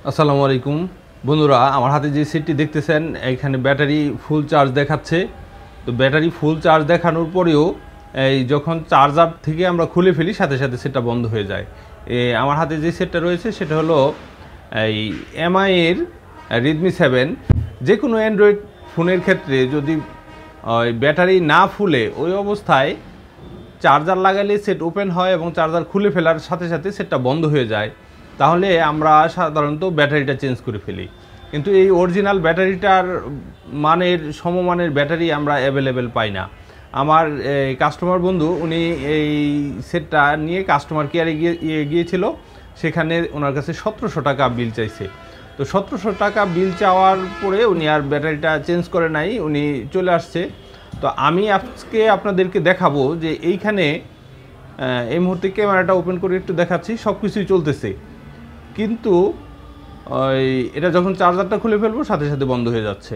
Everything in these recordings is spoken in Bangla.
আসসালামু আলাইকুম বন্ধুরা, আমার হাতে যে সেটটি দেখতেছেন এখানে ব্যাটারি ফুল চার্জ দেখাচ্ছে। তো ব্যাটারি ফুল চার্জ দেখানোর পরেও এই যখন চার্জার থেকে আমরা খুলে ফেলি সাথে সাথে সেটটা বন্ধ হয়ে যায়। আমার হাতে যে সেটটা রয়েছে সেটা হলো এই এমআই এর রেডমি 7। যে কোনো অ্যান্ড্রয়েড ফোনের ক্ষেত্রে যদি ব্যাটারি না ফুলে ওই অবস্থায় চার্জার লাগালে সেট ওপেন হয় এবং চার্জার খুলে ফেলার সাথে সাথে সেটটা বন্ধ হয়ে যায়, তাহলে আমরা সাধারণত ব্যাটারিটা চেঞ্জ করে ফেলি। কিন্তু এই অরিজিনাল ব্যাটারিটার সমমানের ব্যাটারি আমরা অ্যাভেলেবেল পাই না। আমার কাস্টমার বন্ধু উনি এই সেটটা নিয়ে কাস্টমার কেয়ারে গিয়েছিল, সেখানে ওনার কাছে 1700 টাকা বিল চাইছে। তো 1700 টাকা বিল চাওয়ার পরে উনি আর ব্যাটারিটা চেঞ্জ করে নাই, উনি চলে আসছে। তো আমি আজকে আপনাদেরকে দেখাবো যে এইখানে এই মুহূর্তে ক্যামেরাটা ওপেন করে একটু দেখাচ্ছি, সব কিছুই চলতেছে, কিন্তু এটা যখন চার্জারটা খুলে ফেলবো সাথে সাথে বন্ধ হয়ে যাচ্ছে।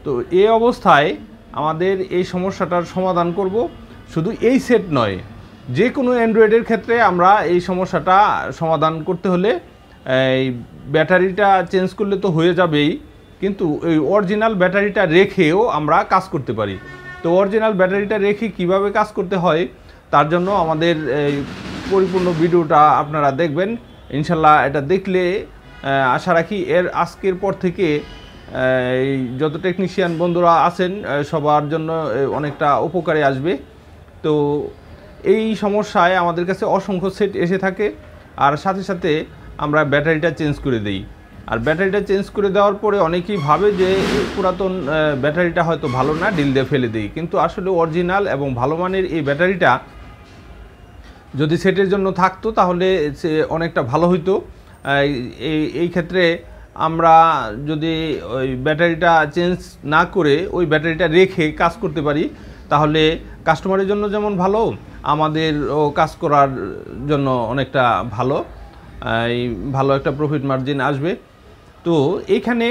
তো এই অবস্থায় আমাদের এই সমস্যাটার সমাধান করব। শুধু এই সেট নয়, যে কোনো অ্যান্ড্রয়েডের ক্ষেত্রে আমরা এই সমস্যাটা সমাধান করতে হলে এই ব্যাটারিটা চেঞ্জ করলে তো হয়ে যাবেই, কিন্তু এই অরিজিনাল ব্যাটারিটা রেখেও আমরা কাজ করতে পারি। তো অরিজিনাল ব্যাটারিটা রেখে কিভাবে কাজ করতে হয় তার জন্য আমাদের এই পরিপূর্ণ ভিডিওটা আপনারা দেখবেন ইনশাল্লাহ। এটা দেখলে আশা রাখি আজকের পর থেকে এই যত টেকনিশিয়ান বন্ধুরা আছেন সবার জন্য অনেকটা উপকারে আসবে। তো এই সমস্যায় আমাদের কাছে অসংখ্য সেট এসে থাকে, আর সাথে সাথে আমরা ব্যাটারিটা চেঞ্জ করে দিই। আর ব্যাটারিটা চেঞ্জ করে দেওয়ার পরে অনেকেই ভাবে যে পুরাতন ব্যাটারিটা হয়তো ভালো না, ডিল দিয়ে ফেলে দিই, কিন্তু আসলে অরিজিনাল এবং ভালো মানের এই ব্যাটারিটা যদি সেটের জন্য থাকতো তাহলে সে অনেকটা ভালো হইতো। এই ক্ষেত্রে আমরা যদি ওই ব্যাটারিটা চেঞ্জ না করে ওই ব্যাটারিটা রেখে কাজ করতে পারি তাহলে কাস্টমারের জন্য যেমন ভালো, আমাদেরও কাজ করার জন্য অনেকটা ভালো একটা প্রফিট মার্জিন আসবে। তো এইখানে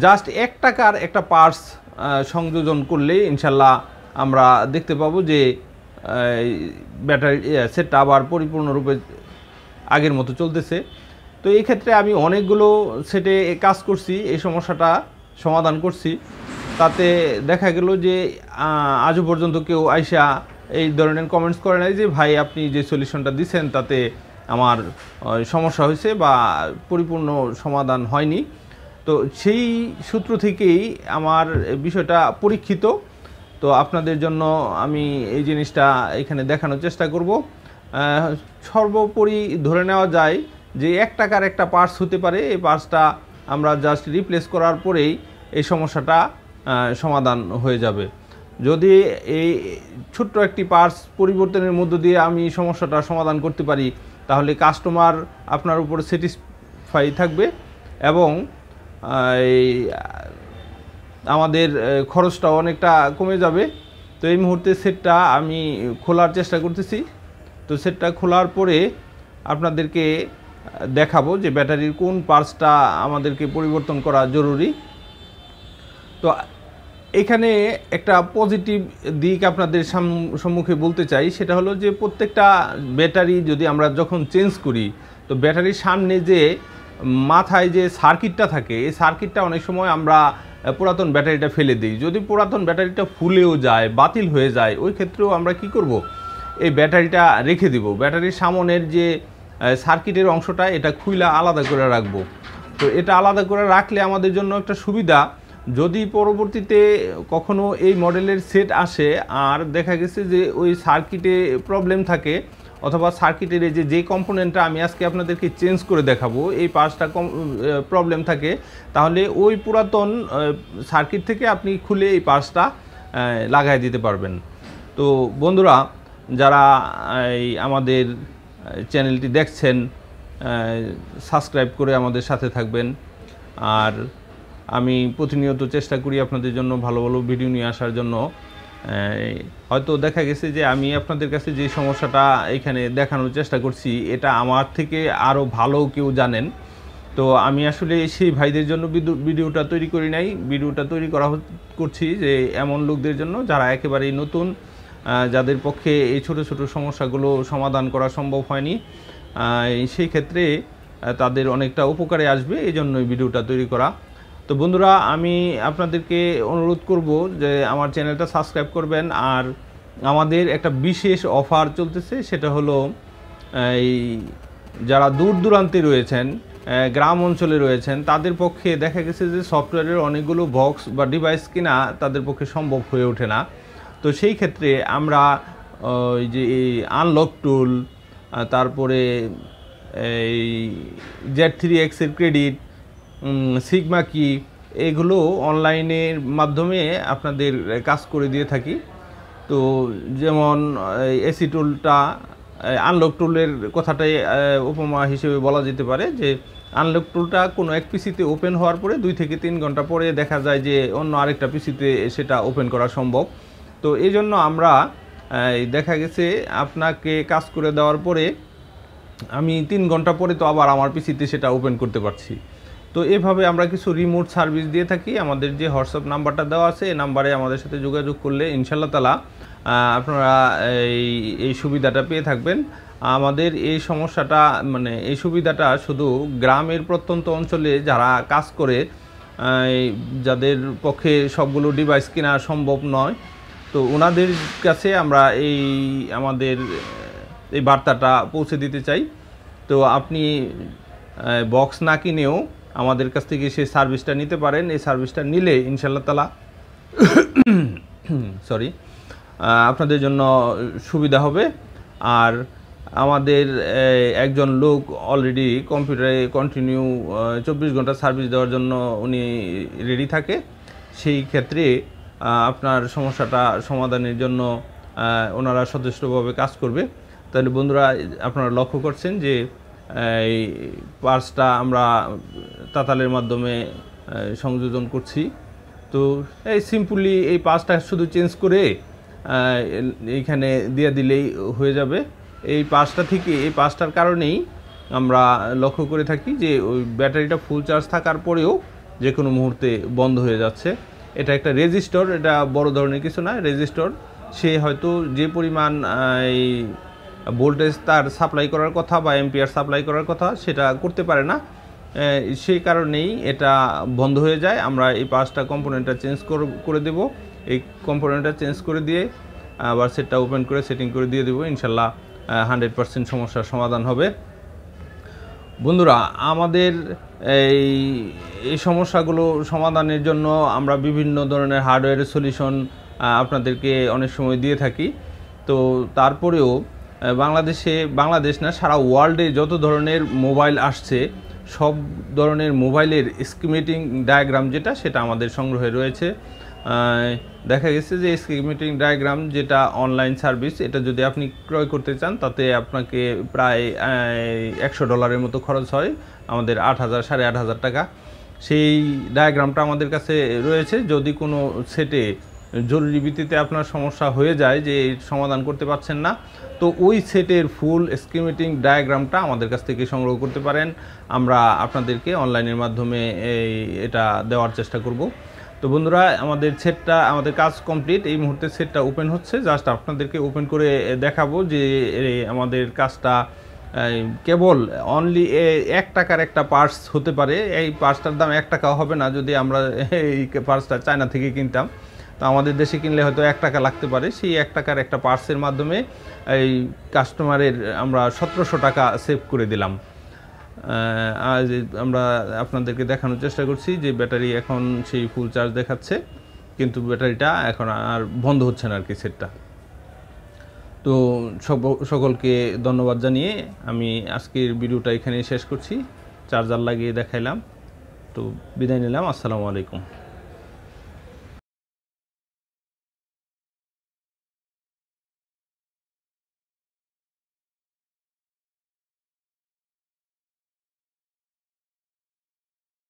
জাস্ট 1 টাকার একটা পার্টস সংযোজন করলে ইনশাল্লাহ আমরা দেখতে পাবো যে ব্যাটারি সেটটা আবার পরিপূর্ণরূপে আগের মতো চলতেছে। তো এই ক্ষেত্রে আমি অনেকগুলো সেটে কাজ করছি, এই সমস্যাটা সমাধান করছি। তাতে দেখা গেল যে আজও পর্যন্ত কেউ আইসা এই ধরনের কমেন্টস করে নাই যে ভাই আপনি যে সলিউশনটা দিচ্ছেন তাতে আমার সমস্যা হয়েছে বা পরিপূর্ণ সমাধান হয়নি। তো সেই সূত্র থেকেই আমার বিষয়টা পরীক্ষিত। তো আপনাদের জন্য আমি এই জিনিসটা এখানে দেখানোর চেষ্টা করব। সর্বোপরি ধরে নেওয়া যায় যে 1 টাকার একটা পার্টস হতে পারে, এই পার্টসটা আমরা জাস্ট রিপ্লেস করার পরেই এই সমস্যাটা সমাধান হয়ে যাবে। যদি এই ছোট্ট একটি পার্টস পরিবর্তনের মধ্য দিয়ে আমি সমস্যাটা সমাধান করতে পারি তাহলে কাস্টমার আপনার উপর স্যাটিসফাই থাকবে এবং আমাদের খরচটা অনেকটা কমে যাবে। তো এই মুহূর্তে সেটটা আমি খোলার চেষ্টা করতেছি। তো সেটটা খোলার পরে আপনাদেরকে দেখাবো যে ব্যাটারির কোন পার্টসটা আমাদেরকে পরিবর্তন করা জরুরি। তো এখানে একটা পজিটিভ দিক আপনাদের সম্মুখে বলতে চাই, সেটা হলো যে প্রত্যেকটা ব্যাটারি যদি আমরা যখন চেঞ্জ করি তো ব্যাটারির সামনে যে মাথায় যে সার্কিটটা থাকে এই সার্কিটটা অনেক সময় আমরা পুরাতন ব্যাটারিটা ফেলে দিই। যদি পুরাতন ব্যাটারিটা ফুলেও যায়, বাতিল হয়ে যায়, ওই ক্ষেত্রেও আমরা কি করব, এই ব্যাটারিটা রেখে দিব। ব্যাটারির সামনের যে সার্কিটের অংশটা এটা খুইলা আলাদা করে রাখবো। তো এটা আলাদা করে রাখলে আমাদের জন্য একটা সুবিধা, যদি পরবর্তীতে কখনো এই মডেলের সেট আসে আর দেখা গেছে যে ওই সার্কিটে প্রবলেম থাকে অথবা সার্কিটের যে কম্পোনেন্টটা আমি আজকে আপনাদেরকে চেঞ্জ করে দেখাবো এই পার্টসটা প্রবলেম থাকে, তাহলে ওই পুরাতন সার্কিট থেকে আপনি খুলে এই পার্টসটা লাগাই দিতে পারবেন। তো বন্ধুরা, যারা আমাদের চ্যানেলটি দেখছেন সাবস্ক্রাইব করে আমাদের সাথে থাকবেন। আর আমি প্রতিনিয়ত চেষ্টা করি আপনাদের জন্য ভালো ভালো ভিডিও নিয়ে আসার জন্য। হয়তো দেখা গেছে যে আমি আপনাদের কাছে যে সমস্যাটা এখানে দেখানোর চেষ্টা করছি এটা আমার থেকে আরও ভালো কেউ জানেন। তো আমি আসলে সেই ভাইদের জন্য ভিডিওটা তৈরি করি নাই, ভিডিওটা তৈরি করছি যে এমন লোকদের জন্য যারা একেবারেই নতুন, যাদের পক্ষে এই ছোট ছোট সমস্যাগুলো সমাধান করা সম্ভব হয়নি। সেই ক্ষেত্রে তাদের অনেকটা উপকারে আসবে, এই জন্যই ভিডিওটা তৈরি করা। তো বন্ধুরা, আমি আপনাদেরকে অনুরোধ করব যে আমার চ্যানেলটা সাবস্ক্রাইব করবেন। আর আমাদের একটা বিশেষ অফার চলতেছে, সেটা হলো এই যারা দূর দূরান্তে রয়েছেন, গ্রাম অঞ্চলে রয়েছেন, তাদের পক্ষে দেখা গেছে যে সফটওয়্যারের অনেকগুলো বক্স বা ডিভাইস কিনা তাদের পক্ষে সম্ভব হয়ে ওঠে না। তো সেই ক্ষেত্রে আমরা ওই যে এই আনলক টুল, তারপরে এই Z3X এর ক্রেডিট, সিগমা কি, এগুলো অনলাইনের মাধ্যমে আপনাদের কাজ করে দিয়ে থাকি। তো যেমন এসি টুলটা, আনলক টুলের কথাটাই উপমা হিসেবে বলা যেতে পারে যে আনলক টুলটা কোনো এক পিসিতে ওপেন হওয়ার পরে 2 থেকে 3 ঘন্টা পরে দেখা যায় যে অন্য আরেকটা পিসিতে সেটা ওপেন করা সম্ভব। তো এই জন্য আমরা দেখা গেছে আপনাকে কাজ করে দেওয়ার পরে আমি 3 ঘন্টা পরে তো আবার আমার পিসিতে সেটা ওপেন করতে পারছি। তো এভাবে আমরা কিছু রিমোট সার্ভিস দিয়ে থাকি। আমাদের যে হোয়াটসঅ্যাপ নাম্বারটা দেওয়া আছে, এই নাম্বারে আমাদের সাথে যোগাযোগ করলে ইনশাআল্লাহ তাআলা আপনারা এই সুবিধাটা পেয়ে থাকবেন। আমাদের এই সমস্যাটা মানে এই সুবিধাটা শুধু গ্রামের প্রত্যন্ত অঞ্চলে যারা কাজ করে, যাদের পক্ষে সবগুলো ডিভাইস কেনা সম্ভব নয়, তো ওনাদের কাছে আমরা আমাদের এই বার্তাটা পৌঁছে দিতে চাই। তো আপনি বক্স না কিনেও আমাদের কাছ থেকে সেই সার্ভিসটা নিতে পারেন। এই সার্ভিসটা নিলে ইনশাআল্লাহ তাআলা আপনাদের জন্য সুবিধা হবে। আর আমাদের একজন লোক অলরেডি কম্পিউটারে কন্টিনিউ 24 ঘন্টা সার্ভিস দেওয়ার জন্য উনি রেডি থাকে। সেই ক্ষেত্রে আপনার সমস্যাটা সমাধানের জন্য ওনারা সচেষ্টভাবে কাজ করবে। তাহলে বন্ধুরা, আপনারা লক্ষ্য করছেন যে এই পার্সটা আমরা তাতালের মাধ্যমে সংযোজন করছি। তো এই সিম্পলি এই পার্সটা শুধু চেঞ্জ করে এইখানে দিয়ে দিলেই হয়ে যাবে। এই পার্সটার কারণেই আমরা লক্ষ্য করে থাকি যে ওই ব্যাটারিটা ফুল চার্জ থাকার পরেও যে কোনো মুহূর্তে বন্ধ হয়ে যাচ্ছে। এটা একটা রেজিস্টর, এটা বড় ধরনের কিছু না, রেজিস্টর। সে হয়তো যে পরিমাণ এই ভোল্টেজ তার সাপ্লাই করার কথা বা এম্পিয়ার সাপ্লাই করার কথা সেটা করতে পারে না, সেই কারণেই এটা বন্ধ হয়ে যায়। আমরা এই পাঁচটা কম্পোনেন্টটা চেঞ্জ করে দেব। এই কম্পোনেন্টটা চেঞ্জ করে দিয়ে আবার সেটটা ওপেন করে সেটিং করে দিয়ে দেবো। ইনশাল্লাহ 100% সমস্যার সমাধান হবে। বন্ধুরা, আমাদের এই সমস্যাগুলো সমাধানের জন্য আমরা বিভিন্ন ধরনের হার্ডওয়্যারের সলিউশন আপনাদেরকে অনেক সময় দিয়ে থাকি। তো তারপরেও বাংলাদেশ না, সারা ওয়ার্ল্ডে যত ধরনের মোবাইল আসছে সব ধরনের মোবাইলের স্কিমেটিং ডায়াগ্রাম সেটা আমাদের সংগ্রহে রয়েছে। দেখা গেছে যে স্কিমেটিং ডায়াগ্রাম যেটা অনলাইন সার্ভিস, এটা যদি আপনি ক্রয় করতে চান তাতে আপনাকে প্রায় $100 মতো খরচ হয়, আমাদের 8,000-8,500 টাকা। সেই ডায়াগ্রামটা আমাদের কাছে রয়েছে। যদি কোনো সেটে জরুরি ভিত্তিতে আপনার সমস্যা হয়ে যায় যে সমাধান করতে পারছেন না, তো ওই সেটের ফুল স্কিমেটিং ডায়াগ্রামটা আমাদের কাছ থেকে সংগ্রহ করতে পারেন। আমরা আপনাদেরকে অনলাইনের মাধ্যমে এটা দেওয়ার চেষ্টা করব। তো বন্ধুরা, আমাদের কাজ কমপ্লিট। এই মুহূর্তে সেটটা ওপেন হচ্ছে। জাস্ট আপনাদেরকে ওপেন করে দেখাবো যে আমাদের কাজটা কেবল অনলি 1 টাকার একটা পার্স হতে পারে। এই পার্সটার দাম 1 টাকাও হবে না যদি আমরা এই পার্সটা চায়না থেকে কিনতাম। তো আমাদের দেশে কিনলে হয়তো 1 টাকা লাগতে পারে। সেই 1 টাকার একটা পার্সের মাধ্যমে এই কাস্টমারের আমরা 1700 টাকা সেভ করে দিলাম। আজ আমরা আপনাদেরকে দেখানোর চেষ্টা করছি যে ব্যাটারি এখন সেই ফুল চার্জ দেখাচ্ছে, কিন্তু ব্যাটারিটা এখন আর বন্ধ হচ্ছে না আর কি সেটটা। তো সকলকে ধন্যবাদ জানিয়ে আমি আজকের ভিডিওটা এখানে শেষ করছি। চার্জার লাগিয়ে দেখাইলাম। তো বিদায় নিলাম। আসসালামু আলাইকুম।